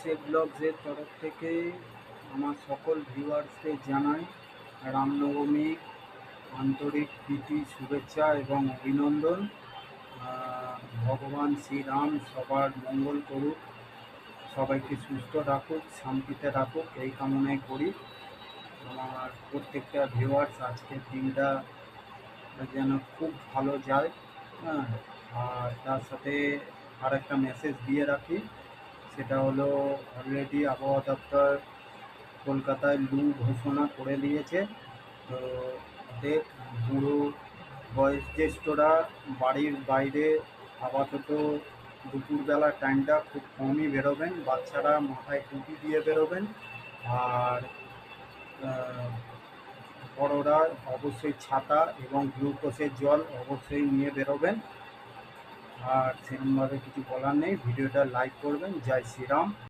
শেখ ব্লগসের তরফ থেকে আমার সকল ভিউয়ার্সকে জানাই রামনবমী আন্তরিক প্রীতি শুভেচ্ছা এবং অভিনন্দন। ভগবান শ্রীরাম সবার মঙ্গল করুক, সবাইকে সুস্থ রাখুক, শান্তিতে রাখুক, এই কামনাই করি। আমার প্রত্যেকটা ভিউয়ার্স আজকের দিনটা যেন খুব ভালো যায়। হ্যাঁ, আর তার সাথে আর একটা মেসেজ দিয়ে রাখি, সেটা হলো অলরেডি আবহাওয়া দপ্তর কলকাতায় লু ঘোষণা করে দিয়েছে। তো ওদের বুড়ো বয়োজ্যেষ্ঠরা বাড়ির বাইরে আপাতত দুপুরবেলার টাইমটা খুব কমই বেরোবেন, বাচ্চারা মাথায় টুপি দিয়ে বেরোবেন। আর বড়রা অবশ্যই ছাতা এবং গ্লুকোজের জল অবশ্যই নিয়ে বেরোবেন। আর সেরকমভাবে কিছু বলার নেই, ভিডিওটা লাইক করবেন। জয় শ্রীরাম।